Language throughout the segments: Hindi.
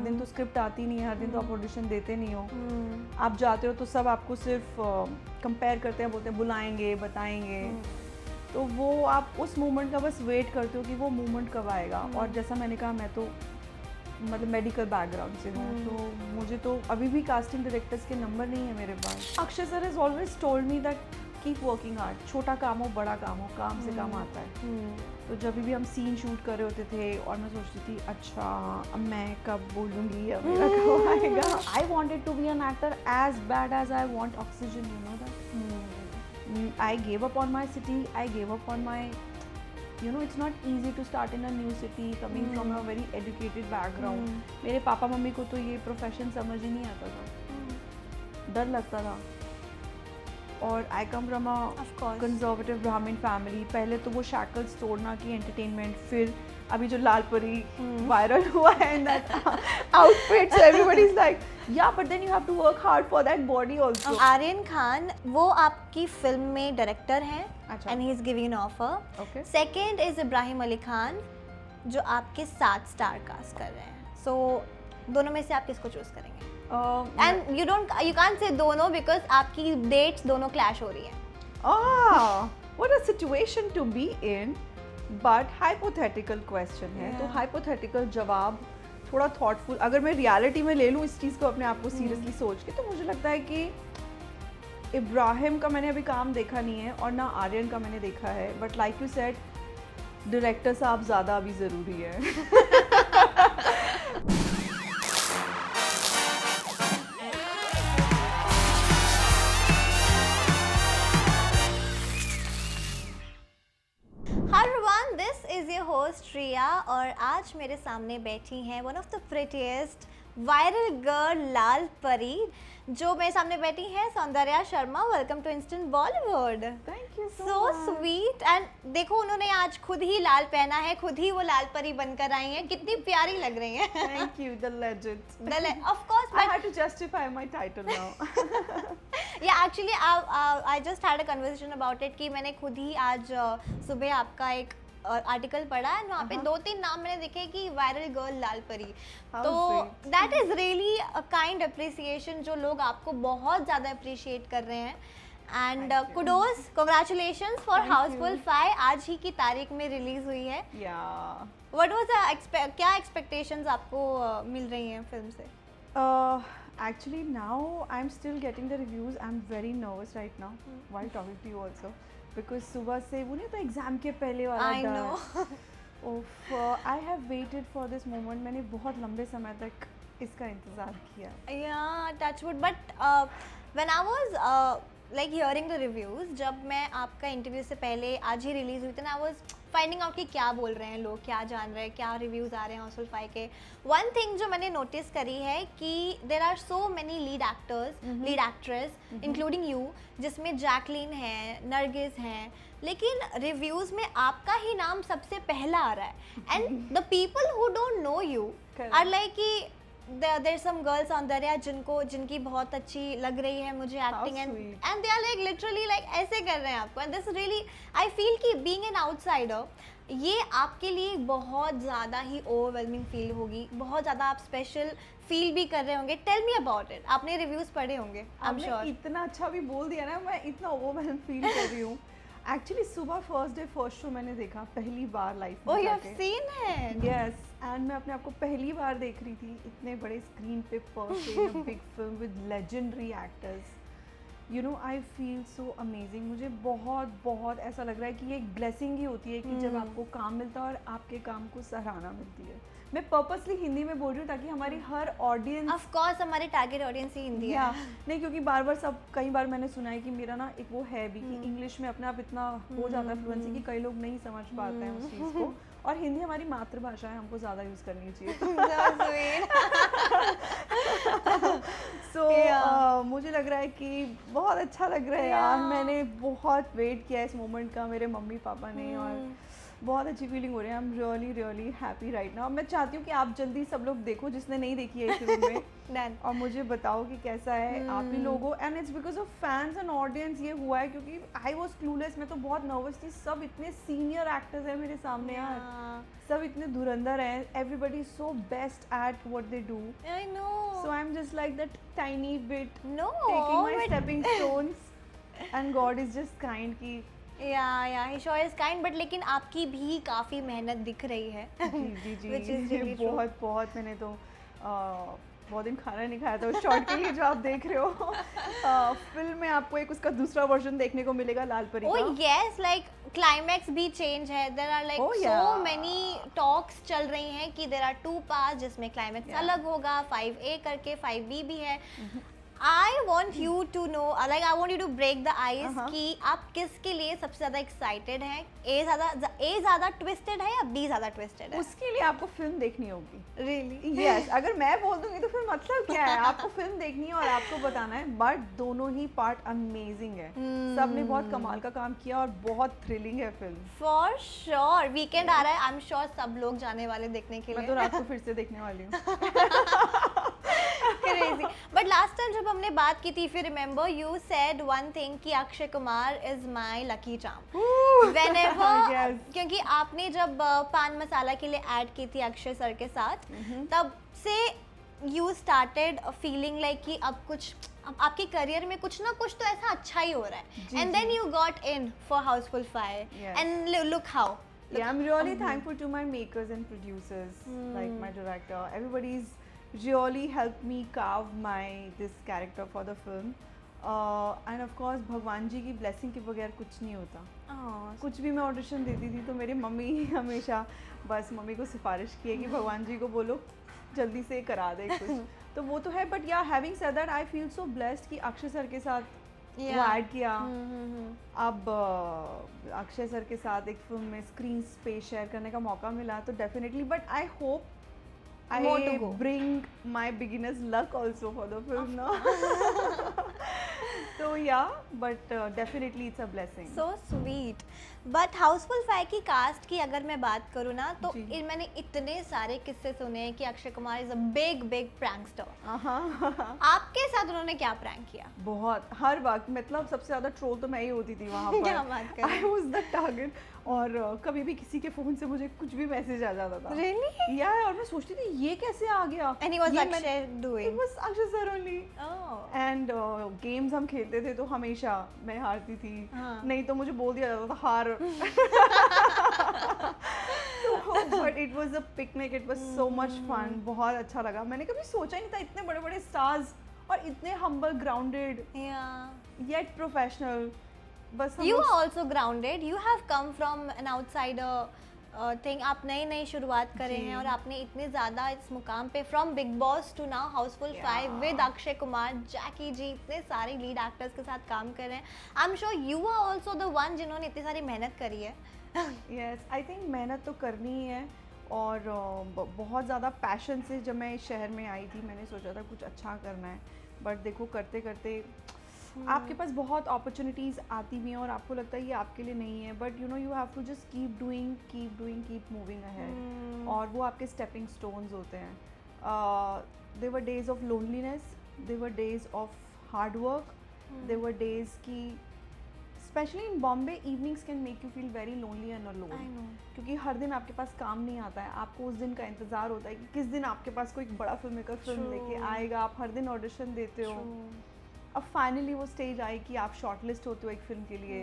दिन तो स्क्रिप्ट आती नहीं है, हर दिन तो आप ऑडिशन देते नहीं हो। आप जाते हो तो सब आपको सिर्फ कंपेयर करते हैं, बोलते हैं बुलाएंगे, बताएंगे। तो वो आप उस मोमेंट का बस वेट करते हो कि वो मोमेंट कब आएगा। और जैसा मैंने कहा, मैं तो मतलब मेडिकल बैकग्राउंड से हूँ, तो मुझे तो अभी भी कास्टिंग डायरेक्टर्स के नंबर नहीं है मेरे पास। Akshay sir has always told me that keep working hard, छोटा काम हो बड़ा काम हो, काम से काम आता है। तो जब भी हम सीन शूट कर रहे होते थे और मैं सोचती थी अच्छा अब मैं कब बोलूँगी, अब मेरा कब आएगा। I wanted to be an actor as bad as I want oxygen, you know that. I gave up on my city, I gave up on my, you know, it's not easy to start in a new city coming from a very educated background. मेरे पापा मम्मी को तो ये प्रोफेशन समझ ही नहीं आता था, डर लगता था। और आई कम फ्रॉम अ कंजर्वेटिव ब्राह्मण फैमिली। पहले तो वो शैकल्स तोड़ना की एंटरटेनमेंट, फिर अभी जो लाल परी वायरल हुआ है in that outfit, so everybody is like yeah but then you have to work hard for that body also. Aryan Khan वो आपकी फिल्म में डायरेक्टर हैं and he is giving an offer. Second is Ibrahim Ali Khan जो आपके साथ स्टार कास्ट कर रहे हैं। सो दोनों में से आप किसको चूज करेंगे? एंड यू कांट से दोनों बिकॉज आपकी डेट्स दोनों क्लैश हो रही हैं। What a situation to be in, but hypothetical question है, तो हाइपोथेटिकल जवाब थोड़ा थॉटफुल। अगर मैं रियलिटी में ले लूँ इस चीज़ को, अपने आप को सीरियसली सोच के, तो मुझे लगता है कि इब्राहिम का मैंने अभी काम देखा नहीं है और ना आर्यन का मैंने देखा है, but like you said director साहब ज़्यादा अभी ज़रूरी है। होस्ट रिया और आज मेरे सामने बैठी हैं one of the prettiest viral girl Lal Pari, जो मेरे सामने बैठी है Saundarya Sharma. Welcome to instant Bollywood. Thank you so sweet. And देखो उन्होंने आज खुद ही लाल पहना है, खुद ही वो लाल परी बनकर आई हैं, कितनी प्यारी लग रही हैं। Thank you the legend. Of course I had to justify my title now. Yeah actually I just had a conversation about it कि मैंने खुद ही आज सुबह आपका एक आर्टिकल पढ़ा एंड वहाँ पे 2-3 नाम मैंने देखे कि वायरल गर्ल लाल परी। तो that is really a kind appreciation जो लोग आपको बहुत ज़्यादा अप्रिशिएट कर रहे हैं। And kudos, congratulations for Housefull 5 आज ही की तारीख में रिलीज हुई है। व्हाट वाज क्या एक्सपेक्टेशंस आपको मिल रही हैं फिल्म से? Actually now I'm still getting the reviews. I'm very nervous right now while talking to you also because सुबह से वो नहीं तो एग्जाम के पहले वाला I know. I have waited for this moment. मैंने बहुत लंबे समय तक इसका इंतज़ार किया। Yeah, touch wood. But when I was like hearing the reviews, जब मैं आपका इंटरव्यू से पहले आज ही रिलीज हुई थी ना, I was फाइंडिंग आउट कि क्या बोल रहे हैं लोग, क्या जान रहे हैं, क्या रिव्यूज़ आ रहे हैं हाउसफुल 5 के। वन थिंग जो मैंने नोटिस करी है कि there are so many lead actors, lead actress including you, जिसमें जैकलीन है, नरगिस हैं, लेकिन रिव्यूज़ में आपका ही नाम सबसे पहला आ रहा है। And the people who don't know you are like कि there some girls सौंदर्या जिनकी बहुत अच्छी लग रही है मुझे acting, and they are like literally like ऐसे कर रहे हैं आपको। and this really I feel कि being an outsider ये आपके लिए बहुत ज़्यादा ही ओवरवेलमिंग फील होगी, बहुत ज़्यादा आप स्पेशल फील भी कर रहे होंगे। Tell me about it. आपने रिव्यूज़ पढ़े होंगे, आई एम श्योर। इतना अच्छा भी बोल दिया ना, मैं इतना ओवरवेलम फील कर रही हूँ। एक्चुअली सुबह फर्स्ट शो मैंने देखा पहली बार लाइफ में। Oh, you have seen it? Yes, and मैं अपने आप को पहली बार देख रही थी इतने बड़े स्क्रीन पे, first big film with legendary actors. You know I feel so amazing. मुझे बहुत बहुत ऐसा लग रहा है कि ये एक ब्लेसिंग ही होती है कि जब आपको काम मिलता है और आपके काम को सराहना मिलती है। मैं पर्पसली हिंदी में बोल रही हूँ ताकि हमारी हर ऑडियंस, ऑफ कोर्स हमारी टारगेट ऑडियंस ही हिंदी है। नहीं, क्योंकि बार बार कई बार मैंने सुना है कि मेरा ना एक वो है भी कि इंग्लिश में अपने आप इतना हो जाता है फ्लुएंसी कि कई लोग नहीं समझ पाते हैं उस चीज़ को, और हिंदी हमारी मातृभाषा है, हमको ज़्यादा यूज़ करनी चाहिए। सो मुझे लग रहा है कि बहुत अच्छा लग रहा है यार। मैंने बहुत वेट किया इस मोमेंट का, मेरे मम्मी पापा ने, और बहुत अच्छी फीलिंग हो रही है। I am really really happy right now. मैं चाहती हूँ कि आप जल्दी सब लोग देखो जिसने नहीं देखी है इस रूम में Done. और मुझे बताओ कि कैसा है आप ही लोगों। And it's because of fans and audience ये हुआ है, क्योंकि आई वॉज क्लूलेस। मैं तो बहुत नर्वस थी। सब इतने सीनियर एक्टर्स हैं मेरे सामने यार, Yeah. सब इतने धुरंधर हैं। Everybody is so best at what they do, I know. So I am just like that tiny bit No. taking my but- stepping stones and God is just kind कि या he sure is kind, but लेकिन आपकी भी काफ़ी मेहनत दिख रही है जी जी which is ji really true. बहुत बहुत मैंने तो बहुत दिन खाना नहीं खाया था उस शॉट के लिए जो आप देख रहे हो। फिल्म में आपको एक उसका दूसरा वर्जन देखने को मिलेगा लाल परी Oh का। yes, like क्लाइमैक्स भी चेंज है। There are like Oh, so yeah. Many talks चल रही हैं कि देयर आर 2 पार्ट्स जिसमें क्लाइमैक्स Yeah. अलग होगा, 5A करके 5B भी है। I want you to know, like I want you to break the ice कि आप किसके लिए सबसे ज़्यादा एक्साइटेड हैं। ए ज़्यादा ट्विस्टेड है या बी ज़्यादा ट्विस्टेड है? उसके लिए आपको फिल्म देखनी होगी। रियली यस अगर मैं बोल दूंगी तो फिर मतलब क्या है, आपको फिल्म देखनी है और आपको बताना है। बट दोनों ही पार्ट अमेजिंग है, सबने बहुत कमाल का काम किया और बहुत थ्रिलिंग है फिल्म। फॉर श्योर वीकेंड आ रहा है, आई एम श्योर सब लोग जाने वाले देखने के मैं लिए। तो रात को फिर से देखने वाली हूँ। क्रेजी। बट लास्ट टाइम जब हमने बात की थी, फिर remember you said one thing कि Akshay Kumar is my lucky charm. Whenever Yes. क्योंकि आपने जब पान मसाला के लिए ऐड की थी अक्षय सर के साथ, तब से यू स्टार्टेड फीलिंग लाइक कि अब आपके करियर में कुछ ना कुछ तो ऐसा अच्छा ही हो रहा है। जी, and then you got in for Housefull five Yes. And look how. Yeah, I'm really thankful to my makers and producers, like my director. Everybody's really helped me carve this character for the film. And of course, भगवान जी की blessing के बगैर कुछ नहीं होता। कुछ भी मैं ऑडिशन देती थी तो मेरी मम्मी हमेशा बस मम्मी को सिफारिश की है कि भगवान जी को बोलो जल्दी से करा दे कुछ। तो वो तो है, बट या having said that I feel so blessed कि अक्षय सर के साथ वो ऐड किया। अब अक्षय सर के साथ एक फिल्म में स्क्रीन स्पेस शेयर करने का मौका मिला तो definitely, but I hope More to I go. bring my beginner's luck also for the film now. So yeah, but definitely it's a blessing. So sweet. But Housefull 5 की कास्ट की अगर मैं बात करूँ ना तो जी। मैंने इतने सारे किस्से सुने हैं कि Akshay Kumar is a big prankster. हाँ आपके साथ उन्होंने क्या प्रैंक किया? बहुत, हर वक्त, मतलब सबसे ज्यादा ट्रोल तो मैं ही होती थी वहाँ पर। क्या बात कर रहे आई वाज द टारगेट। और कभी भी किसी के फोन से मुझे कुछ भी मैसेज आ जाता था। रियली? या और मैं सोचती थी ये कैसे आ गया। एंड ही वाज ये Akshay It doing. was Akshay sir only. Oh and games हम खेलते थे तो हमेशा मैं हारती थी। हाँ। नहीं तो मुझे बोल दिया जाता था हार। But it was a picnic, it was so much fun, बहुत अच्छा लगा। मैंने कभी सोचा ही नहीं था इतने बड़े बड़े स्टार्स और इतने हम्बल, ग्राउंडेड या येट प्रोफेशनल। बस हम यू लोग- are also grounded, you have come from an outsider thing. आप नई शुरुआत कर रहे जी। हैं और आपने इतने ज़्यादा इस मुकाम पे from Bigg Boss to now Housefull 5 with Akshay Kumar, Jackie ji, इतने सारे लीड एक्टर्स के साथ काम कर रहे हैं। I am sure you are also the one जिन्होंने इतनी सारी मेहनत करी है। यस आई थिंक मेहनत तो करनी ही है और बहुत ज़्यादा पैशन से जब मैं इस शहर में आई थी मैंने सोचा था कुछ अच्छा करना है। बट देखो करते करते आपके पास बहुत अपॉर्चुनिटीज़ आती भी हैं और आपको लगता है ये आपके लिए नहीं है, but you have to just keep doing, keep moving ahead. और वो आपके स्टेपिंग स्टोन्स होते हैं। There were days of loneliness, there were days of hard work, there were days की especially in Bombay evenings can make you feel very lonely and alone. I know. क्योंकि हर दिन आपके पास काम नहीं आता है, आपको उस दिन का इंतज़ार होता है कि किस दिन आपके पास कोई बड़ा फिल्म मेकर फिल्म True. लेके आएगा। आप हर दिन ऑडिशन देते हो। अब फाइनली वो स्टेज आई कि आप शॉर्टलिस्ट होते हो एक फिल्म के लिए,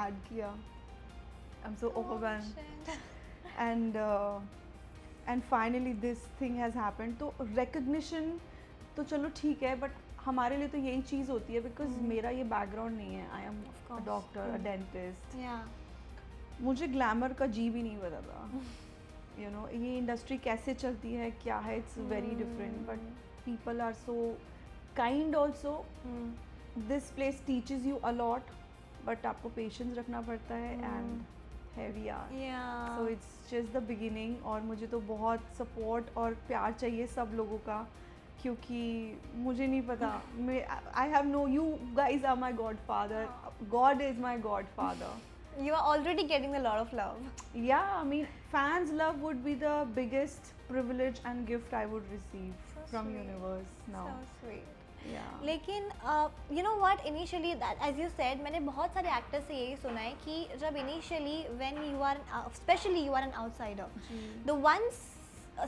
ऐड किया। I am so overwhelmed and finally this thing has happened. तो रिकग्निशन तो चलो ठीक है, बट हमारे लिए तो यही चीज़ होती है बिकॉज मेरा ये बैकग्राउंड नहीं है। I am a doctor, a dentist. मुझे ग्लैमर का जी भी नहीं पता था। ये इंडस्ट्री कैसे चलती है, क्या है, it's very different. But people are so kind also. This place teaches you a lot, but आपको पेशेंस रखना पड़ता है and heavy are. So it's just the beginning. और मुझे तो बहुत सपोर्ट और प्यार चाहिए सब लोगों का, क्योंकि मुझे नहीं पता, मैं I have no, you guys are my godfather, God is my godfather. You are already getting a lot of love. Yeah, I mean, fans' love would be the biggest privilege and gift I would receive So from sweet. universe now. So sweet. Yeah. लेकिन you know what initially as you said मैंने बहुत सारे एक्टर्स से यही सुना है कि जब initially when you are especially you are an outsider the one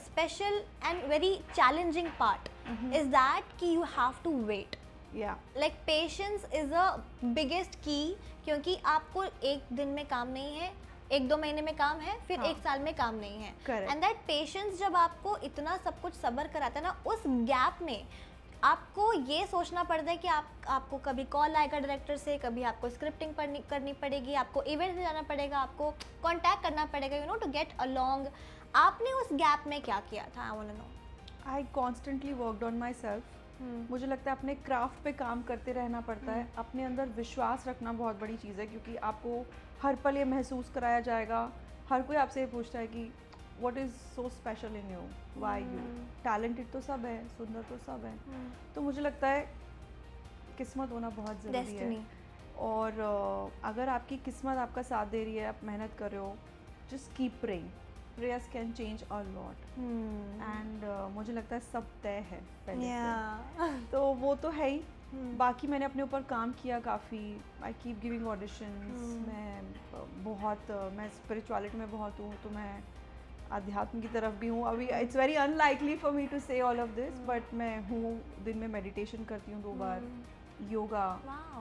special and very challenging part is that कि you have to wait Yeah. Like patience is a biggest key क्योंकि आपको एक दिन में काम नहीं है, एक दो महीने में काम है, फिर हाँ. एक साल में काम नहीं है. Correct. एंड दैट पेशेंस जब आपको इतना सब कुछ सब्र कराता है ना, उस गैप में आपको ये सोचना पड़ता है कि आपको कभी कॉल आएगा डायरेक्टर से, कभी आपको स्क्रिप्टिंग करनी पड़ेगी, आपको इवेंट में जाना पड़ेगा, आपको कांटेक्ट करना पड़ेगा, you know, to get along. आपने उस गैप में क्या किया था? I want to know. I constantly worked on myself. मुझे लगता है अपने क्राफ्ट पे काम करते रहना पड़ता है. अपने अंदर विश्वास रखना बहुत बड़ी चीज़ है, क्योंकि आपको हर पल ये महसूस कराया जाएगा. हर कोई आपसे ये पूछता है कि what is so special in you, why you. Talented तो सब है, सुंदर तो सब है. तो मुझे लगता है किस्मत होना बहुत ज़रूरी है. और अगर आपकी किस्मत आपका साथ दे रही है, आप मेहनत कर रहे हो, just keep praying. Prayers can change a lot. And मुझे लगता है सब तय है पहले से. तो वो तो है ही. बाकी मैंने अपने ऊपर काम किया काफ़ी. I keep giving auditions. मैं स्पिरिचुअलिटी में बहुत हूँ, तो मैं अध्यात्म की तरफ भी हूँ. अभी it's very unlikely for me to say all of this, but मैं हूँ, दिन में मेडिटेशन करती हूँ 2 बार, योगा.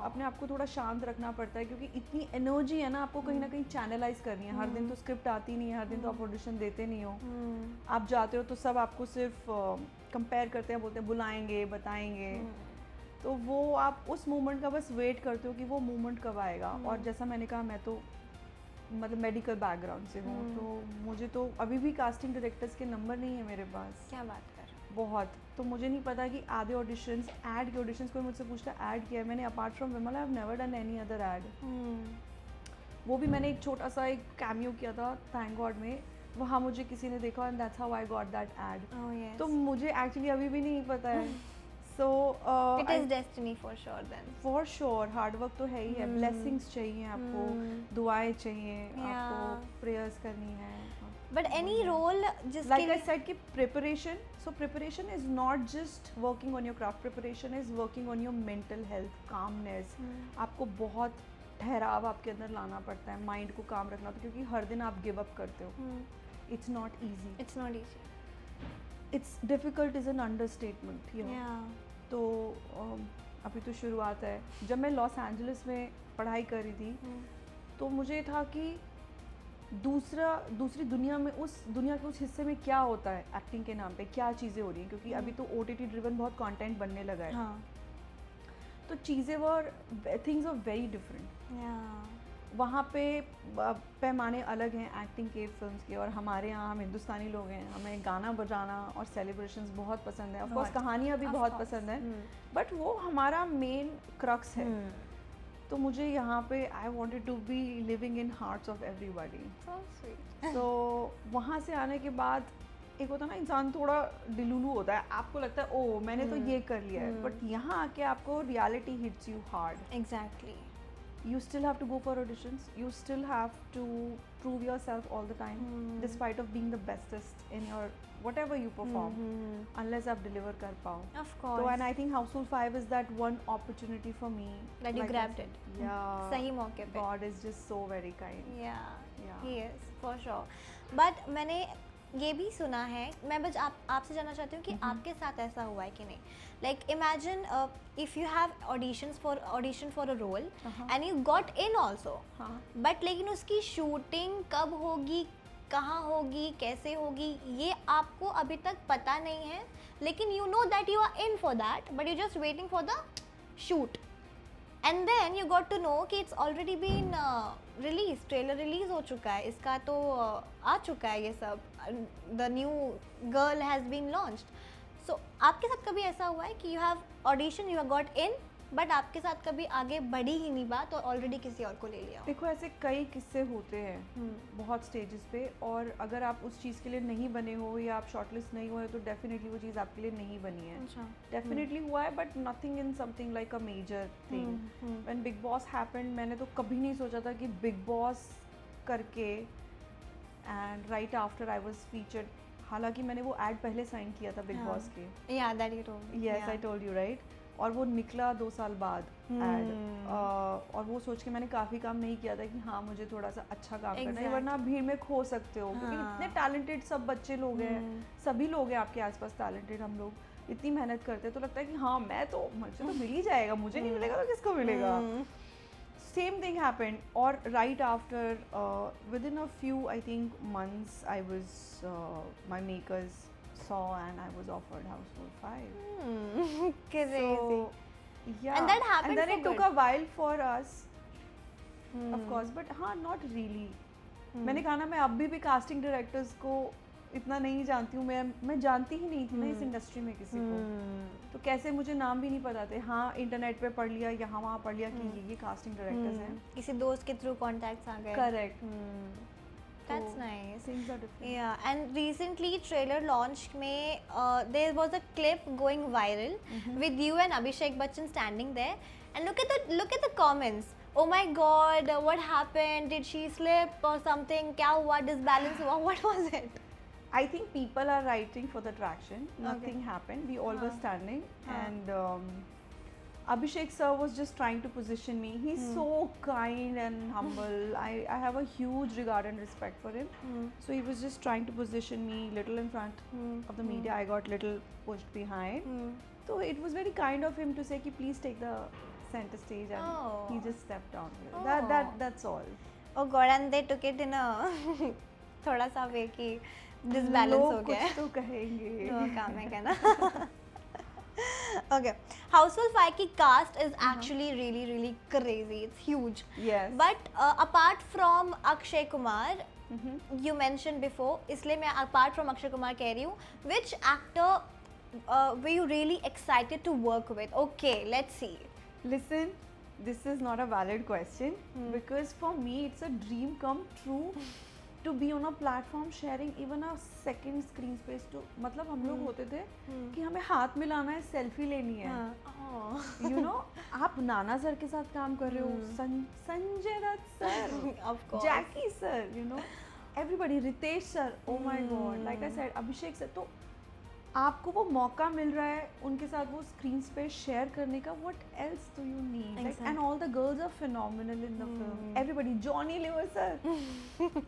अपने आप को थोड़ा शांत रखना पड़ता है, क्योंकि इतनी एनर्जी है ना, आपको कहीं ना कहीं चैनलाइज करनी है. हर दिन तो स्क्रिप्ट आती नहीं है, हर दिन तो आप ऑडिशन देते नहीं हो. आप जाते हो तो सब आपको सिर्फ कंपेयर करते हैं, बोलते हैं बुलाएंगे, बताएंगे. तो वो आप उस मोमेंट का बस वेट करते हो कि वो मोमेंट कब आएगा. और जैसा मैंने कहा, मैं तो मतलब मेडिकल बैकग्राउंड से हूँ, तो मुझे तो अभी भी कास्टिंग डायरेक्टर्स के नंबर नहीं है मेरे पास. क्या बात कर रहे हो? बहुत. तो मुझे नहीं पता कि आधे ऑडिशंस, ऐड के ऑडिशंस, कोई मुझसे पूछता है ऐड किया है. मैंने apart from Vimal I have never done any other add. वो भी मैंने एक छोटा सा एक कैमियो किया था थैंक गॉड में. वहाँ मुझे किसी ने देखा and that's how I got that ad. तो मुझे एक्चुअली अभी भी नहीं पता है. So it is destiny for sure then. For sure hard work तो है ही है. ब्लेसिंग्स चाहिए आपको, दुआएं चाहिए आपको, प्रेयर्स करनी है. बट एनी रोल जिसके like I said कि preparation, so preparation is not just working on your craft, preparation is working on your mental health, calmness. आपको बहुत ठहराव आपके अंदर लाना पड़ता है, माइंड को काम रखना होता है, क्योंकि हर दिन आप गिव अप करते हो. It's not easy. It's not easy. It's difficult is an understatement, you know. तो अभी तो शुरुआत है. जब मैं लॉस एंजलिस में पढ़ाई कर रही थी, तो मुझे था कि दूसरी दुनिया में, उस दुनिया के उस हिस्से में क्या होता है एक्टिंग के नाम पे, क्या चीज़ें हो रही हैं, क्योंकि अभी तो OTT ड्रिवन बहुत कंटेंट बनने लगा है. तो चीज़ें थिंग्स आर वेरी डिफरेंट. वहाँ पे पैमाने अलग हैं एक्टिंग के, फिल्म्स के. और हमारे यहाँ, हम हिंदुस्तानी लोग हैं, हमें गाना बजाना और सेलिब्रेशंस बहुत पसंद है. ऑफ कोर्स कहानियाँ भी बहुत पसंद है, बट वो हमारा मेन क्रक्स है. तो मुझे यहाँ पे I wanted to be living in hearts of everybody. तो वहाँ से आने के बाद एक होता है ना, इंसान थोड़ा डिलूलू होता है. आपको लगता है ओह मैंने तो ये कर लिया है, बट यहाँ आके आपको reality hits you hard. Exactly. You still have to go for auditions. You still have to prove yourself all the time, despite of being the bestest in your whatever you perform, unless आप deliver कर पाओ. Of course. So and I think Houseful 5 is that one opportunity for me. That you Like I grabbed said, it. Yeah. सही मौके पे. God is just so very kind. Yeah. Yeah. He is for sure. But मैंने ये भी सुना है, मैं बस आपसे जानना चाहती हूँ कि आपके साथ ऐसा हुआ है कि नहीं. Like imagine if you have audition for a role and you got in also, but लेकिन उसकी शूटिंग कब होगी, कहाँ होगी, कैसे होगी, ये आपको अभी तक पता नहीं है. लेकिन you know that you are in for that, but you just waiting for the shoot. And then you got to know कि it's already been release, trailer release हो चुका है, इसका तो आ चुका है ये सब, the new girl has been launched. So आपके साथ कभी ऐसा हुआ है कि you have audition, you have got in, but आपके साथ कभी आगे बढ़ी ही नहीं बात और ऑलरेडी किसी और को ले लिया हो? देखो ऐसे कई किस्से होते हैं बहुत स्टेजेस पे, और अगर आप उस चीज़ के लिए नहीं बने हो या आप शॉर्टलिस्ट नहीं हुए तो डेफिनेटली वो चीज़ आपके लिए नहीं बनी है। अच्छा। डेफिनेटली हुआ है, but nothing in something like a major thing. When Bigg Boss happened, मैंने तो कभी नहीं सोचा था कि बिग बॉस करके and right after I was featured, हालांकि मैंने वो एड पहले साइन किया था बिग बॉस के। या that you told me. Yes I told you right. और वो निकला 2 साल बाद एड, और वो सोच के मैंने काफ़ी काम नहीं किया था कि हाँ मुझे थोड़ा सा अच्छा काम करना है, वरना आप भीड़ में खो सकते हो। क्योंकि इतने टैलेंटेड सब बच्चे लोग हैं, सभी लोग हैं आपके आसपास टैलेंटेड, हम लोग इतनी मेहनत करते हैं तो लगता है कि हाँ मैं तो, मुझे तो मिल ही जाएगा, मुझे नहीं मिलेगा तो किसको मिलेगा। Same thing happened, or right after, within a few I think months, I was my makers saw and I was offered Household 5. Crazy. So, yeah, And that happened and then for it took good. a while for us, of course, but हाँ not really. मैंने कहा ना, मैं अभी भी कास्टिंग डायरेक्टर्स को इतना नहीं जानती हूँ, मैं जानती ही नहीं थी ना इस इंडस्ट्री में किसी को, तो कैसे मुझे नाम भी नहीं पता थे। हाँ इंटरनेट पे पढ़ लिया, यहाँ वहाँ पढ़ लिया कि ये कास्टिंग डायरेक्टर्स हैं, किसी दोस्त के थ्रू कॉन्टैक्ट्स आ गए। Correct. That's nice. Things are different. Yeah, and recently trailer launch में there was a clip going viral with you and Abhishek Bachchan standing there, and look at the comments. Oh my God, what happened? Did she slip or something? क्या हुआ? Disbalance हुआ? What was it? I think people are writing for the traction. Nothing happened. We all were standing, and Abhishek sir was just trying to position me. He's so kind and humble. I have a huge regard and respect for him. So he was just trying to position me little in front of the media. I got little pushed behind. So it was very kind of him to say, "Ki please take the center stage," and he just stepped down. That's all. Oh God, and they took it in a थोड़ा सा वे कि disbalance हो गया है। कुछ तो कहेंगे। वो काम है कहना। Okay, Household 5 की cast is actually really crazy. It's huge. Yes. But apart from Akshay Kumar, you mentioned before, इसलिए मैं apart from Akshay Kumar कह रही हूँ, which actor were you really excited to work with? Okay, let's see. Listen, this is not a valid question because for me it's a dream come true to be on a platform sharing even a second screen space to, मतलब हम लोग होते थे कि हमें हाथ मिलाना है, सेल्फी लेनी है, you know, आप नाना सर के साथ काम कर रहे हो, Sanjay Dutt sir, Jackie sir, you know, everybody, Ritesh sir, oh my God, like I said, Abhishek sir, तो आपको वो मौका मिल रहा है उनके साथ वो स्क्रीन स्पेस शेयर करने का, what else do you need? Like, and all the girls are phenomenal in the film. Everybody, Johnny Lever sir,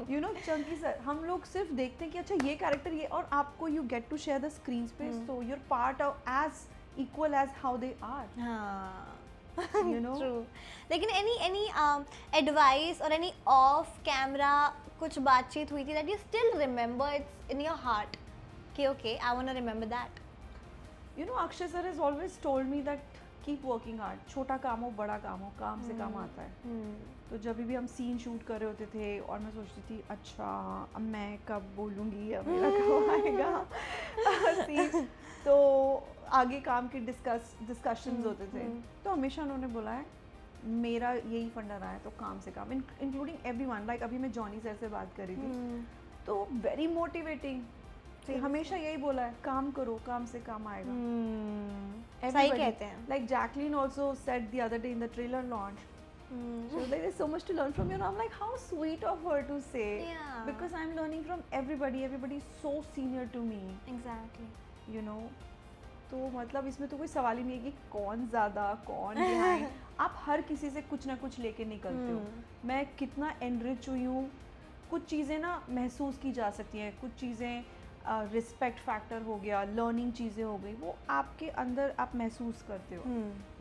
you know, Chunky sir, हम लोग सिर्फ देखते हैं कि अच्छा ये कैरेक्टर ये, और आपको you get to share the screen space, so you're part of as equal as how they are. You know. True. लेकिन any advice or any off camera कुछ बातचीत हुई थी that you still remember, it's in your heart? Okay, I want to remember that. You know, Akshay sir has always told me that keep working hard. छोटा काम हो बड़ा काम हो, काम से काम आता है। तो जब भी हम सीन शूट कर रहे होते थे और मैं सोचती थी अच्छा अब मैं कब बोलूँगी, अब मेरा कब आएगा सीन, तो आगे काम के डिस्कशंस होते थे, तो हमेशा उन्होंने बोला है मेरा यही फंडा रहा है, तो काम से काम, इंक्लूडिंग एवरीवन। लाइक अभी मैं जॉनी सर से बात कर रही थी, तो वेरी मोटिवेटिंग, हमेशा यही बोला है काम करो, काम से काम आएगा। सही कहते हैं। Like Jacqueline also said the other day in the trailer launch, she was like, there's so much to learn from you, and I'm like, how sweet of her to say. Yeah. Because I'm learning from everybody is so senior to me. Exactly. You know, तो मतलब इसमें तो कोई सवाल ही नहीं है कि कौन ज़्यादा कौन behind. आप हर किसी से कुछ ना कुछ लेके निकलते हो। मैं कितना enrich हुई हूँ, कुछ चीज़ें ना महसूस की जा सकती हैं, कुछ चीज़ें रिस्पेक्ट फैक्टर हो गया, लर्निंग चीज़ें हो गई, वो आपके अंदर आप महसूस करते हो,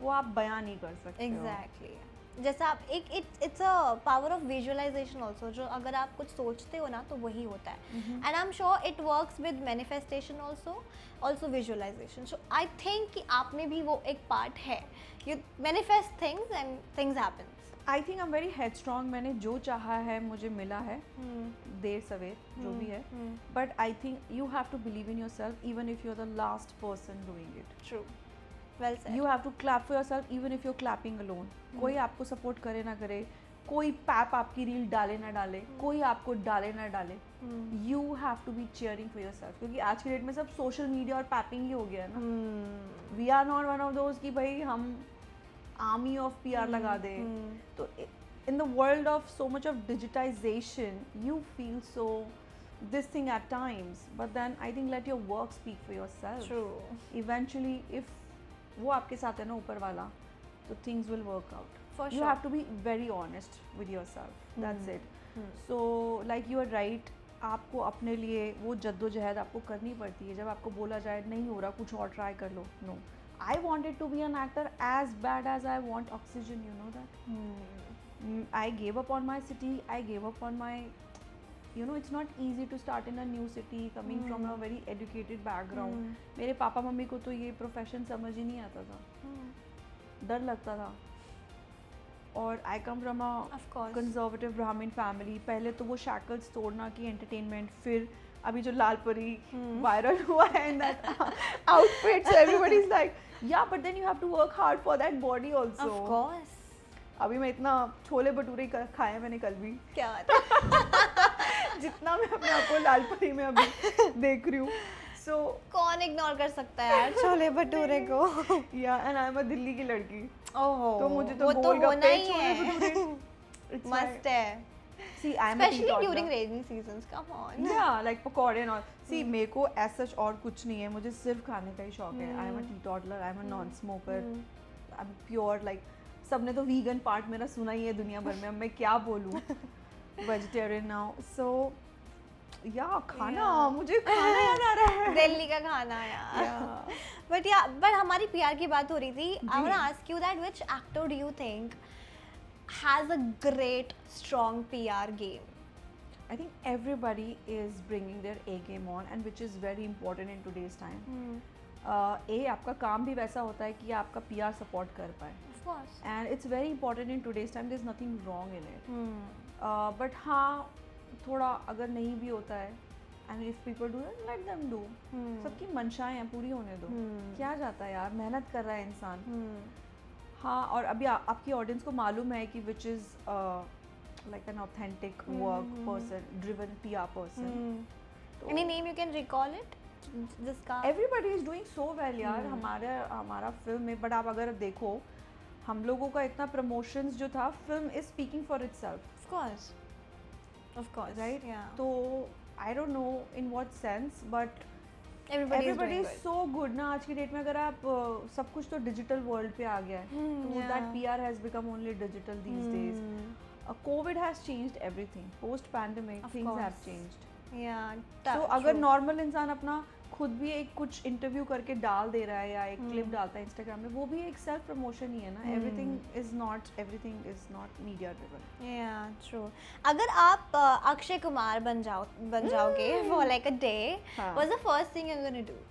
वो आप बयान नहीं कर सकते। एग्जैक्टली जैसा आप एक it's a power of visualisation also, जो अगर आप कुछ सोचते हो ना तो वही होता है, and I am sure it works with manifestation also visualisation. So I think कि आप में भी वो एक पार्ट है, you manifest things and things happen. I think I am very headstrong, मैंने जो चाहा है मुझे मिला है, देर सवेर जो भी है, but I think you have to believe in yourself even if you are the last person doing it. True. Well said. You have to clap for yourself even if you're clapping alone. कोई आपको सपोर्ट करे ना करे, कोई पैप आपकी रील डाले ना डाले, कोई आपको डाले ना डाले, you have to be cheering for yourself. क्योंकि आज की डेट में सब सोशल मीडिया और पैपिंग ही हो गया है ना. We are not one of those कि भाई हम army of PR लगा दे. तो in the world of so much of digitization, you feel so this thing at times, but then I think let your work speak for yourself. True. Eventually, if वो आपके साथ है ना ऊपर वाला, तो things will work out. For You sure. have to be very honest with yourself. That's it. So like you are right. आपको अपने लिए वो जद्दोजहद आपको करनी पड़ती है. जब आपको बोला जाए नहीं हो रहा, कुछ और ट्राई कर लो. No. I wanted to be an actor as bad as I want oxygen. You know that. I gave up on my city. I gave up on my, you know, it's not easy to start in a new city coming from a very educated background. मेरे पापा मम्मी को तो ये प्रोफेशन समझ ही नहीं आता था, डर लगता था. और I come from a Of course. conservative Brahmin family. पहले तो वो shackles तोड़ना की entertainment, फिर अभी जो लाल परी viral हुआ है in that outfit, so everybody's like, yeah, but then you have to work hard for that body also. Of course. अभी मैं इतना छोले भटूरे खाए मैंने कल भी, क्या बात है. जितना मैं अपने आप को लाल परी में अभी देख रही हूँ. सो कौन इग्नोर कर सकता है यार छोले भटूरे को. या एंड आई एम अ दिल्ली की लड़की, ओहो, तो मुझे तो वो तो होना गोलगप्पे ही छोले है. भटूरे मस्त है. See I am a Especially during rainy seasons. Come on. Yeah like pakode और सी मेरे को एज सच और कुछ नहीं है, मुझे सिर्फ खाने का ही शौक है. I am a teetotaller, I am a non smoker, I am pure. Like सबने तो वीगन पार्ट मेरा सुना ही है दुनिया भर में, अब मैं क्या बोलूँ. Vegetarian now. सो या खाना, मुझे खाना याद आ रहा है. दिल्ली का खाना यार. बट हमारी पीआर की बात हो रही थी. I want to ask you that which actor do you think has a great strong PR game? I think everybody is bringing their A game on, and which is very important in today's time. आपका काम भी वैसा होता है कि आपका PR सपोर्ट कर पाए. Of course. And it's very important in today's time. There's nothing wrong in it. But हाँ, थोड़ा अगर नहीं भी होता है, and if people do it, let them do. सबकी मंशाएं हैं, पूरी होने दो. क्या जाता है यार, मेहनत कर रहा है इंसान. हाँ, और अभी आपकी ऑडियंस को मालूम है कि which is like an authentic work person, driven PR person. Any name you can recall it? जिसका Everybody is doing so well यार. हमारा फिल्म में, बट आप अगर देखो हम लोगों का इतना प्रमोशंस जो था, film is speaking for itself. of course right. yeah. तो I don't know in what sense, but everybody is everybody doing is good. So good ना. आज की डेट में अगर आप सब कुछ तो डिजिटल वर्ल्ड पे आ गया है, तो that PR has become only digital these days. COVID has changed everything. Post pandemic, Of things course. have changed. yeah So अगर नॉर्मल इंसान अपना खुद भी एक कुछ इंटरव्यू करके डाल दे रहा है या एक क्लिप डालता है इंस्टाग्राम में, वो भी एक सेल्फ प्रमोशन ही है ना. Everything is not media driven. yeah true. अगर आप अक्षय कुमार बन जाओगे for like a day, हाँ. what's the first thing you're gonna do?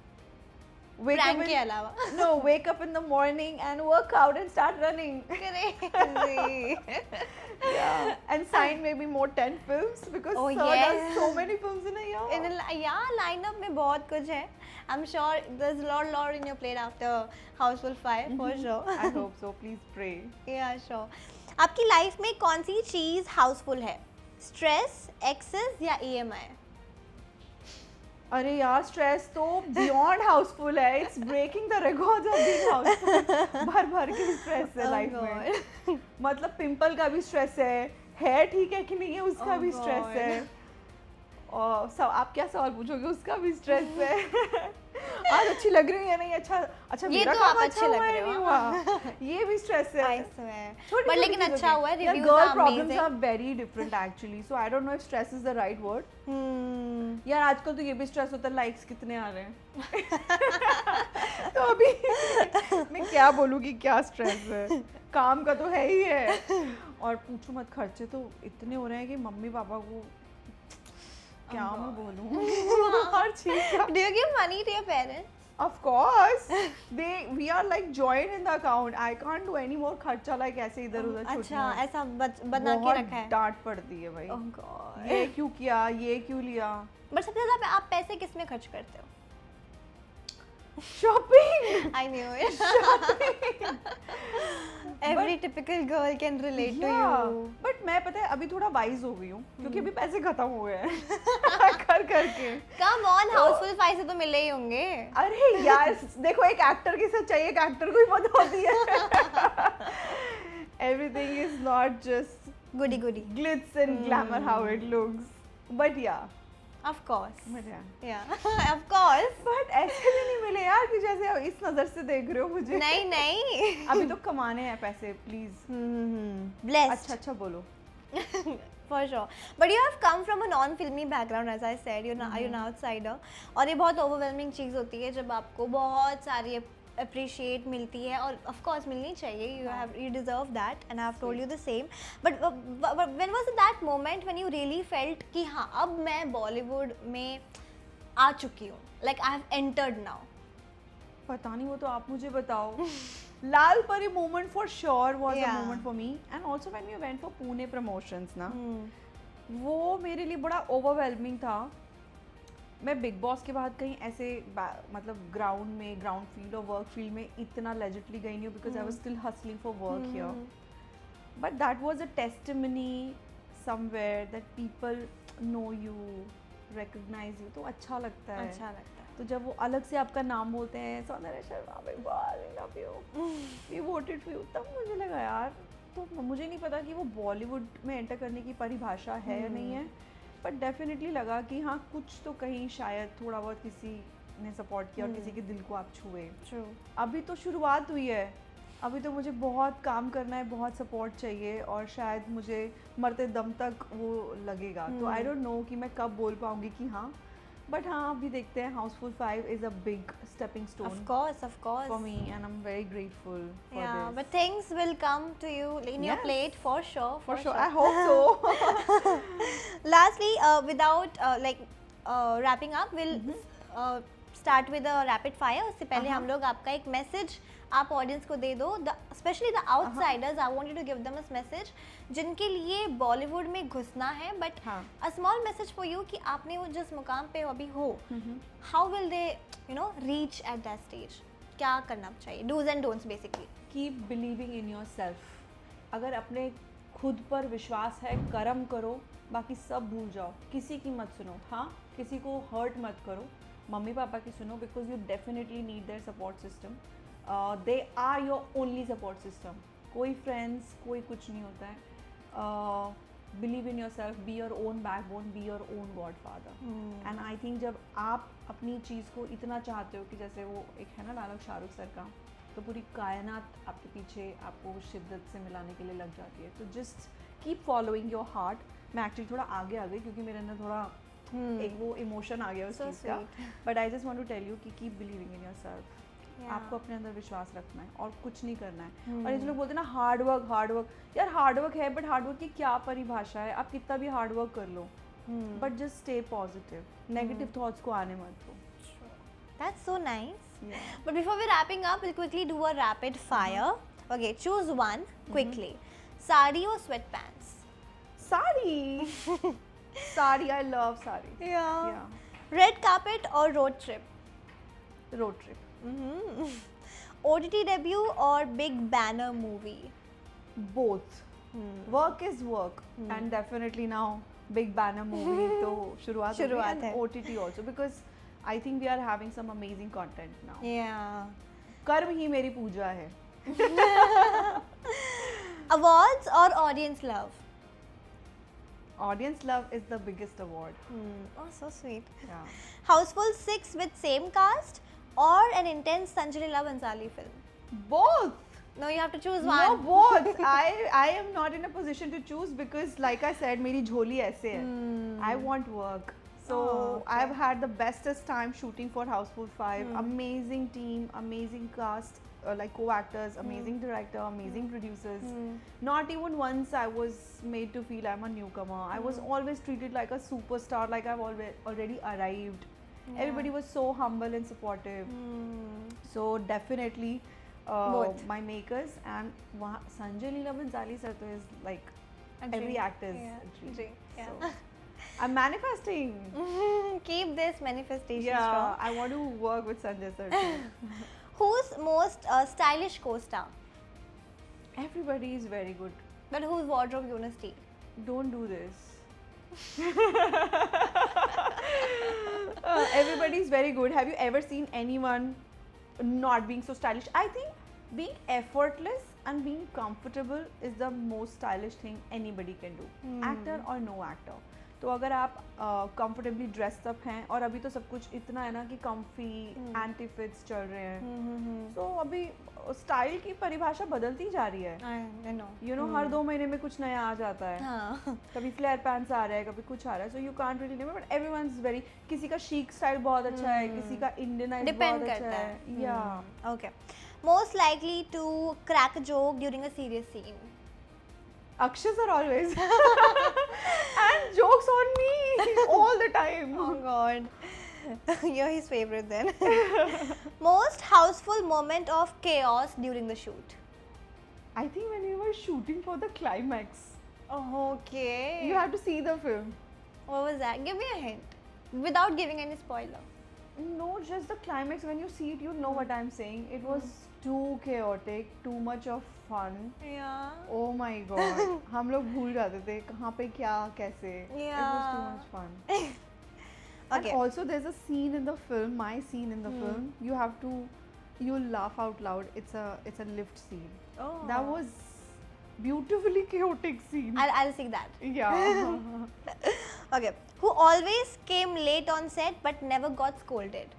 Wake Prank up के अलावा. no, wake up in the morning and work out and start running. Crazy. Yeah, and sign maybe more 10 films because Oh, sir does yes. so many films in a year. yeah, lineup में बहुत कुछ है. I'm sure there's a lot in your plate after Houseful 5 for sure. I hope so. Please pray. Yeah, sure. आपकी लाइफ में कौन सी चीज़ हाउसफुल है? स्ट्रेस, एक्सेस या EMI? अरे यार, स्ट्रेस तो बियॉन्ड हाउसफुल है. It's breaking the records of being housefull. भर के स्ट्रेस है लाइफ में. मतलब पिंपल का भी स्ट्रेस है, हेयर ठीक है कि नहीं है उसका भी स्ट्रेस है, और सब आप क्या सवाल पूछोगे उसका भी स्ट्रेस है. आज अच्छी लग रही है नहीं, अच्छा ये मेरा तो काम आप अच्छा अच्छे लग हुआ है रहे हो. नहीं हुआ, ये भी स्ट्रेस है. I swear. छोटी But छोटी लेकिन चीज़ों अच्छा की. हुआ है, यार, reviews girl are problems amazing. are very different actually, so I don't know if stress is the right word. यार आजकल तो ये भी स्ट्रेस होता है, लाइक्स कितने आ रहे हैं. तो अभी मैं क्या बोलूँ कि क्या स्ट्रेस है. काम का तो है ही है, और पूछो मत, खर्चे तो इतने हो रहे हैं कि मम्मी पापा को क्या मैं बोलूँ. हर चीज का. Do you give money to your parents? Of course, we are like joined in the account. I can't do any more खर्चा like ऐसे इधर उधर अच्छा, छुट्टियाँ. ऐसा बना के रखा है. डांट पड़ती है भाई. Oh God. ये क्यों किया, ये क्यों लिया. बट सबसे ज़्यादा आप पैसे किस में खर्च करते हो? Shopping. I knew it. Every typical girl can relate to you. But मैं पता है अभी थोड़ा वाइज हो गई हूँ क्योंकि अभी पैसे खत्म हो गए हैं कर करके। Come on, हाउसफुल 5 से तो मिले ही होंगे। अरे यार देखो एक एक्टर की सच्चाई एक एक्टर को ही पता होती है। Everything is not just Goody goody. glitz and glamour how it looks. But yeah. Of course. But yeah. Yeah. Of course. But ऐसे भी नहीं मिले यार कि जैसे इस नजर से देख रहे हो मुझे। नहीं नहीं। अभी तो कमाने हैं पैसे प्लीज। Blessed. अच्छा बोलो। For sure. But you have come from a non-filmy background, as I said. You're an outsider. और ये बहुत overwhelming चीज़ होती है जब आपको बहुत सारी appreciate मिलती है और of course मिलनी चाहिए. You deserve that, and I have told you the same. But when was that moment when you really felt कि हाँ अब मैं Bollywood में आ चुकी हूँ? Like I have entered now. पता नहीं वो तो आप मुझे बताओ। लाल परी moment for sure was a moment for me, and also when we went for Pune promotions ना, वो मेरे लिए बड़ा overwhelming था। मैं बिग बॉस के बाद कहीं ऐसे मतलब ग्राउंड फील्ड और वर्क फील्ड में इतना लेजिटली गई नहीं हूँ because I was still hustling for work here, but that was a testimony somewhere that people know you, recognise you, तो अच्छा लगता है। तो जब वो अलग से आपका नाम बोलते हैं Soundarya Sharma we voted for you, तब मुझे लगा यार, तो मुझे नहीं पता कि वो बॉलीवुड में एंटर करने की परिभाषा है या नहीं है, बट डेफिनेटली लगा कि हाँ कुछ तो कहीं शायद थोड़ा बहुत किसी ने सपोर्ट किया और किसी के दिल को आप छुए। अभी तो शुरुआत हुई है, अभी तो मुझे बहुत काम करना है, बहुत सपोर्ट चाहिए और शायद मुझे मरते दम तक वो लगेगा। तो आई डोंट नो कि मैं कब बोल पाऊंगी कि हाँ, बट हाँ अभी देखते हैं। Housefull 5 is a big stepping stone of course for me, and I'm very grateful for this. But things will come to you in your plate for sure. I hope so. Lastly, without wrapping up, we'll start with a rapid fire. उससे पहले हम लोग आपका एक मैसेज आप ऑडियंस को दे दो, specially the outsiders, I want you to give them a message जिनके लिए बॉलीवुड में घुसना है, but a small message for you कि आपने वो जिस मुकाम पे अभी हो, how will they reach at that stage, क्या करना चाहिए, dos and don'ts basically. Keep believing in yourself. अगर अपने खुद पर विश्वास है, कर्म करो, बाकी सब भूल जाओ, किसी की मत सुनो। हाँ, किसी को हर्ट मत करो, मम्मी पापा की सुनो, because you definitely need their support system. They are your only support system. कोई फ्रेंड्स, कोई कुछ नहीं होता है। Believe in yourself, be your own backbone, be your own godfather. And I think जब आप अपनी चीज़ को इतना चाहते हो कि जैसे वो एक है ना डायलॉग शाहरुख सर का, तो पूरी कायनात आपके पीछे आपको शिद्दत से मिलाने के लिए लग जाती है। तो just keep following your heart. मैं एक्चुअली थोड़ा आगे आ गई क्योंकि मेरे अंदर थोड़ा एक वो इमोशन आ गया उस चीज़ का, but I just want to tell you कि कीप बिलीविंग इन योरसेल्फ। आपको अपने अंदर विश्वास रखना है और कुछ नहीं करना है। और ये जो लोग बोलते हैं ना हार्ड वर्क, यार हार्ड वर्क है, बट हार्ड वर्क की क्या परिभाषा है? आप कितना भी हार्ड वर्क कर लो, but just stay positive, negative thoughts को आने मत दो। That's so nice. But before we're wrapping up, we'll quickly do a rapid fire. Okay, choose one quickly. Sari or sweatpants? Sari. Sari, I love sari. Yeah. Red carpet or road trip? Road trip. OTT debut or big banner movie? Both. Work is work, and definitely now big banner movie. तो शुरुआत है। OTT also, because I think we are having some amazing content now. Yeah. कर्म ही मेरी पूजा है। Awards or audience love? Audience love is the biggest award. Oh, so sweet. Yeah. Houseful 6 with same cast or an intense Sanjay Leela Bhansali film? Both. No, you have to choose one. No, both. I am not in a position to choose because, like I said, मेरी झोली ऐसे है. I want work. So I've had the bestest time shooting for Houseful 5. Amazing team, amazing cast, like co-actors, amazing director, amazing producers. Not even once I was made to feel I'm a newcomer. I was always treated like a superstar, like I've already arrived. Everybody was so humble and supportive. So definitely both my makers, and Sanjay Leela Bhansali sir is like every actor's dream. So I'm manifesting. Keep this manifestation strong. strong. I want to work with Sanjay sir too. Who's most stylish co-star? Everybody is very good. But whose wardrobe you wanna steal? Don't do this. Everybody is very good. Have you ever seen anyone not being so stylish? I think being effortless and being comfortable is the most stylish thing anybody can do. Actor or no actor. तो अगर आप कंफर्टेबली ड्रेस्ड अप हैं और अभी तो सब कुछ इतना है ना कि कंफी एंटी फिट्स चल रहे हैं, तो अभी स्टाइल की परिभाषा बदलती जा रही है. I know. यू नो हर 2 महीने में कुछ नया आ जाता है. हाँ. कभी फ्लेयर पैंट्स आ रहा है, कभी कुछ आ रहा है, so you can't really name, but everyone's very, किसी का शीक स्टाइल बहुत अच्छा है, किसी का इंडियनाइज Depend बहुत अच्छा करता है. है. या Okay. Most likely to crack a joke during a serious scene. Akshas are always and jokes on me all the time. Oh God. You're his favorite then. Most houseful moment of chaos during the shoot. I think when we were shooting for the climax, Oh, okay. you have to see the film. What was that? Give me a hint. Without giving any spoiler. No, just the climax. When you see it, you know what I'm saying. It was too chaotic, too much of fun. Yeah. Oh my god. हम लोग भूल जाते थे कहाँ पे क्या कैसे. It was too much fun. And Okay. also there's a scene in the film, my scene in the film. You laugh out loud. It's a lift scene. Oh. That was beautifully chaotic scene. I'll see that. Yeah. Okay. Who always came late on set but never got scolded?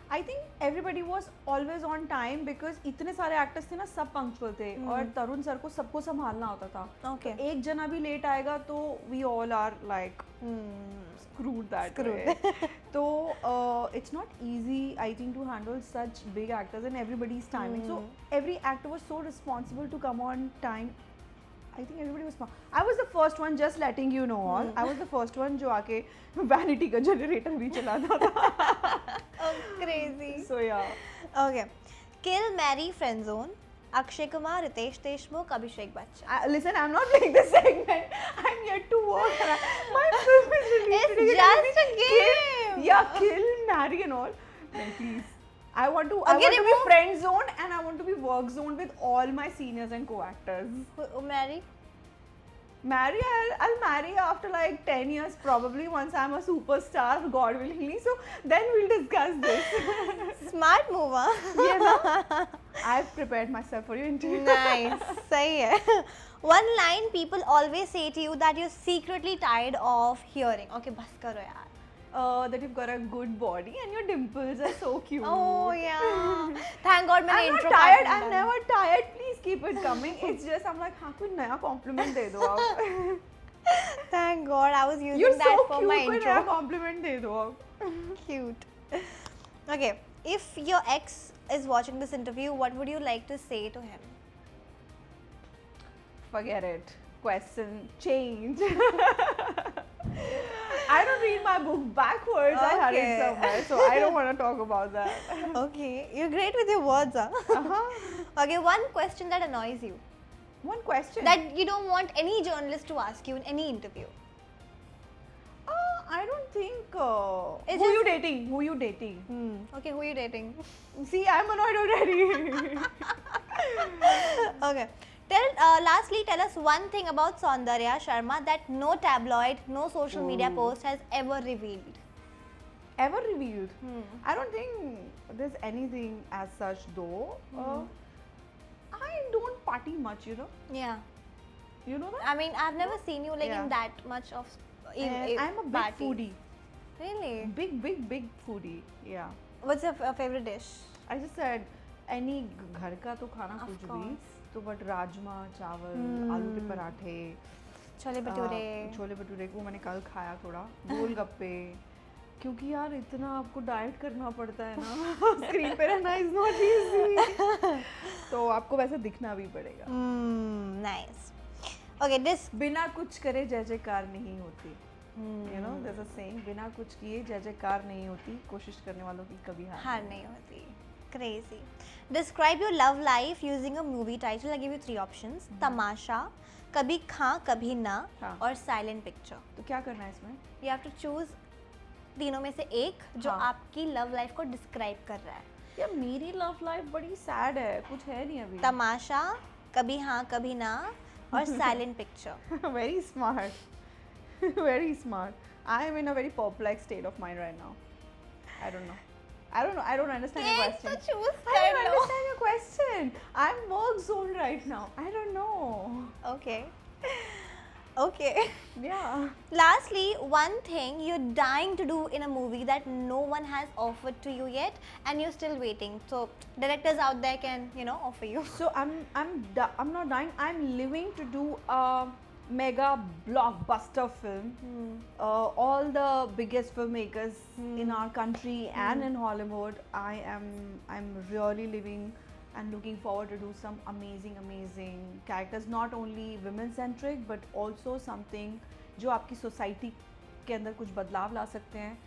I think everybody was always on time because इतने सारे एक्टर्स थे ना, सब पंक्चुअल थे और तरुण सर को सबको संभालना होता था. Okay. तो एक जना भी लेट आएगा तो we all are like screwed that way. So it's not easy, I think, to handle such big actors and everybody's timing. So every actor was so responsible to come on time. I think everybody was fine. I was the first one, just letting you know all. I was the first one जो आके vanity का generator भी चलाता था. Oh, crazy. So yeah. Okay. Kill, marry, friend zone. Akshay Kumar, Ritesh Deshmukh, Abhishek Bachchan. Listen, I'm not playing this segment. I'm yet to work. My film is released. It's just a game. Yeah, kill, marry and all. No, please. I want to Okay, be friend zone and I want to be work zone with all my seniors and co-actors. Who marry? Marry, I'll marry after like 10 years probably, once I'm a superstar, God willingly. So then we'll discuss this. Smart move, huh? Yeah, no? I've prepared myself for your interview. Nice. सही है. One line people always say to you that you're secretly tired of hearing. Okay, बस करो यार. That you've got a good body and your dimples are so cute. Oh yeah. Thank God मैंने I'm intro not tired. part I'm नहीं never tired. Please keep it coming. It's just I'm like, हाँ कोई नया compliment दे दो आप. done. Thank God I was using You're that so for cute. my कोई intro. नया compliment दे दो आप. Cute. Okay. If your ex is watching this interview, what would you like to say to him? Forget it. Question change. I don't read my book backwards. I had it Okay. somewhere, so I don't want to talk about that. Okay, you're great with your words, huh? Uh-huh. Okay, one question that annoys you, One question. that you don't want any journalist to ask you in any interview. I don't think. It's Who you just- dating? Who you dating? Okay, who are you dating? See, I'm annoyed already. Okay. Lastly, tell us one thing about Saundarya Sharma that no tabloid, no social media post has ever revealed. Ever revealed? I don't think there's anything as such though. I don't party much, you know. Yeah. You know that? I mean, I've never seen you like Yeah. in that much of And I'm a big parties. foodie. Really? Big foodie. Yeah. What's your favorite dish? I just said any घर का तो खाना Of कुछ भी course. तो बट राजमा चावल आलू के पराठे छोले भटूरे. छोले भटूरे को मैंने कल खाया थोड़ा गोलगप्पे क्योंकि यार इतना आपको डाइट करना पड़ता है ना स्क्रीन पे रहना इज नॉट इजी तो आपको वैसे दिखना भी पड़ेगा Nice. Okay, this. बिना कुछ करे जय जयकार नहीं होती you know there is a saying बिना कुछ किए जय जयकार नहीं होती कोशिश करने वालों की कभी हार नहीं होती. Crazy. Describe your love life using a movie title. I give you 3 options. तमाशा, कभी खां कभी ना हाँ. और साइलेंट पिक्चर. तो क्या करना है इसमें You have to choose तीनों में से एक जो हाँ. आपकी लव लाइफ को डिस्क्राइब कर रहा है. यार मेरी लव लाइफ बड़ी सैड है, कुछ है नहीं अभी. तमाशा, कभी हाँ कभी ना और silent picture. Very smart. Very smart. I am in a very perplexed state of mind right now. I don't know. I don't understand your एक तो question. चूज I कर don't low. understand your question. I'm work zone right now. I don't know. Okay. Okay. Yeah. Lastly, one thing you're dying to do in a movie that no one has offered to you yet, and you're still waiting. So directors out there can, you know, offer you. So I'm not dying. I'm living to do a mega blockbuster film. All the biggest filmmakers in our country and in Hollywood. I'm really living and looking forward to do some amazing characters. Not only women centric but also something जो आपकी सोसाइटी के अंदर कुछ बदलाव ला सकते हैं,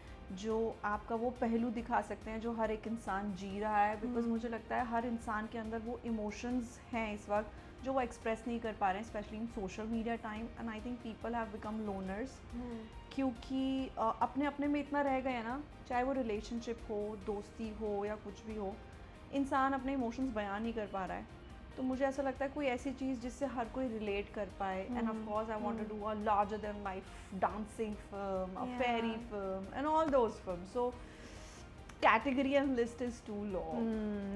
जो आपका वो पहलू दिखा सकते हैं जो हर एक इंसान जी रहा है. बिकॉज मुझे लगता है हर इंसान के अंदर वो इमोशंस हैं इस वक्त जो वो एक्सप्रेस नहीं कर पा रहे हैं, specially in social media time. And I think people have become loners क्योंकि अपने अपने में इतना रह गए ना, चाहे वो रिलेशनशिप हो, दोस्ती हो या कुछ भी हो, इंसान अपने इमोशंस बयान नहीं कर पा रहा है. तो मुझे ऐसा लगता है कोई ऐसी चीज़ जिससे हर कोई रिलेट कर पाए. And of course I want to do a larger than life dancing film, a fairy film and all those films. So category and list is too long.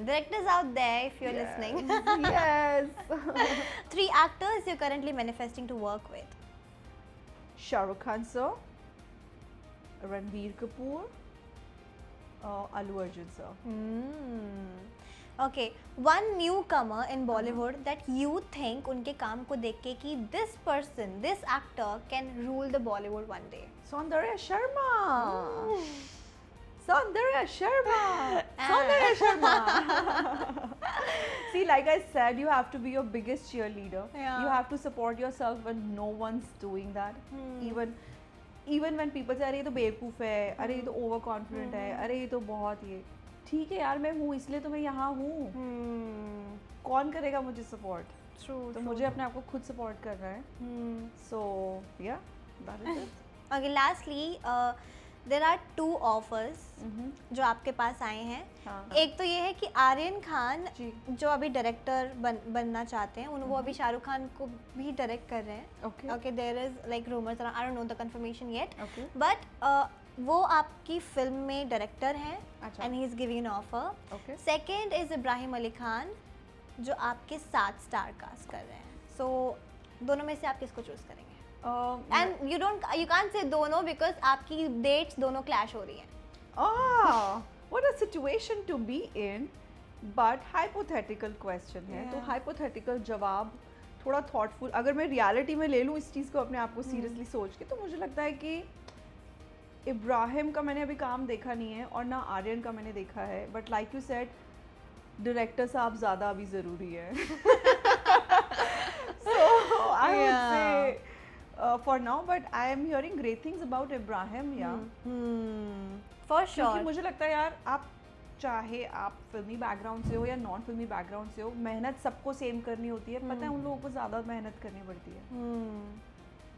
Directors out there, if you're listening. Yes. 3 actors you're currently manifesting to work with. Shah Rukh Khan sir, Ranbir Kapoor, Allu Arjun sir. Okay, one newcomer in Bollywood that you think उनके काम को देख के कि this person, this actor can rule the Bollywood one day. Saundarya Sharma. Saundarya Sharma. Saundarya Sharma. See, like I said, you have to be your biggest cheerleader. Yeah. You have to support yourself when no one's doing that. Even when people say अरे ये तो बेवकूफ़ है, अरे ये तो ओवर कॉन्फिडेंट है, अरे ये तो बहुत ये. ठीक है यार, मैं हूँ इसलिए तो मैं यहाँ हूँ. कौन करेगा मुझे सपोर्ट? तो मुझे अपने आप को खुद सपोर्ट करना है. सो या that is it. Okay, lastly, there are 2 offers जो आपके पास आए हैं. हाँ. एक तो ये है कि आर्यन खान जी. जो अभी डायरेक्टर बनना चाहते हैं, वो अभी शाहरुख खान को भी डायरेक्ट कर रहे हैं. Okay. Okay, there is like rumors around, I don't know the confirmation yet. Okay. But वो आपकी फिल्म में डायरेक्टर हैं अच्छा. and he is giving an offer. Okay. Second is Ibrahim Ali Khan जो आपके साथ स्टार कास्ट कर रहे हैं. So दोनों में से आप किसको चूज करेंगे? And you can't say दोनों because आपकी dates दोनों clash हो रही हैं. What a situation to be in. But hypothetical question है, तो hypothetical जवाब थोड़ा thoughtful. अगर मैं reality में ले लूँ इस चीज़ को अपने आप को seriously सोच के, तो मुझे लगता है कि इब्राहिम का मैंने अभी काम देखा नहीं है और ना आर्यन का मैंने देखा है. But like you said, director साहब ज़्यादा अभी ज़रूरी है. So I would say for now, but I am hearing great things about Ibrahim. Yeah. For क्योंकि sure. मुझे लगता है यार, आप चाहे आप फिल्मी बैकग्राउंड से हो या नॉन फिल्मी बैकग्राउंड से हो, मेहनत सबको सेम करनी होती है. पता है उन लोगों को ज़्यादा मेहनत करनी पड़ती है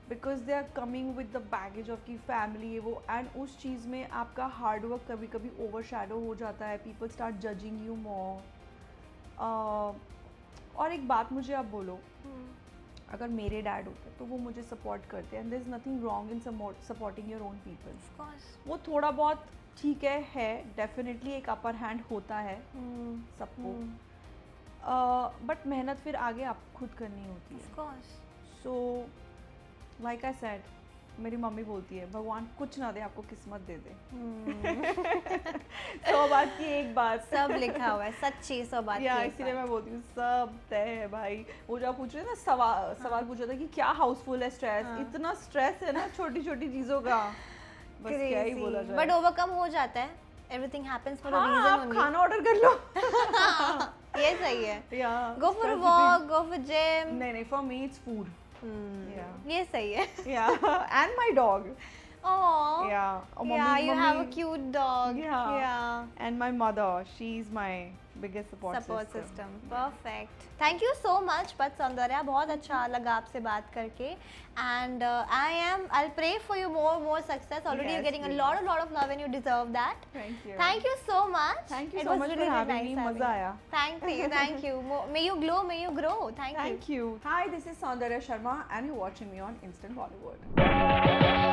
because they are coming with the baggage of की फैमिली है वो. एंड उस चीज़ में आपका हार्डवर्क कभी कभी ओवर शैडो हो जाता है. People start judging you more. और एक बात मुझे आप बोलो, अगर मेरे डैड होते तो वो मुझे सपोर्ट करते. And there is nothing wrong in supporting your own people. Of course. वो थोड़ा बहुत ठीक है डेफिनेटली एक अपर हैंड होता है सबको. बट मेहनत फिर आगे आप खुद करनी होती है. Of course. So like I said, मेरी मम्मी बोलती है भगवान कुछ ना दे, आपको किस्मत दे दे. 100 बात की एक बात. सब लिखा हुआ है, सच्ची 100 बात की एक इसीलिए बात. मैं बोलती हूँ सब तय है भाई. वो जो आप पूछ रहे थे ना, सवाल पूछ रहे थे कि क्या हाउसफुल है स्ट्रेस. इतना स्ट्रेस है ना छोटी छोटी चीज़ों का, बस क्या ही बोला जाए. बट ओवरकम हो जाता है. एवरीथिंग हैपेंस फॉर अ हाँ, रीजन आप ओनली. खाना ऑर्डर कर लो. ये सही है. Go go for walk, go for gym. नहीं फॉर मी इट्स फूड. ये सही है. And my dog. Oh. Yeah. Yeah, you have a cute dog. Yeah. Yeah. And my mother, she's my biggest support system. Perfect. Thank you so much, Pat Saundarya. बहुत अच्छा लगा आपसे बात करके. And I'll pray for you more success. Already you're Yes, getting please. a lot of love and you deserve that. Thank you. Thank you so much. Thank you It so was much really, for really having nice me. having मजा you. आया. Thank you. May you glow, may you grow. Thank you. Thank you. Hi, this is Saundarya Sharma and you're watching me on Instant Bollywood.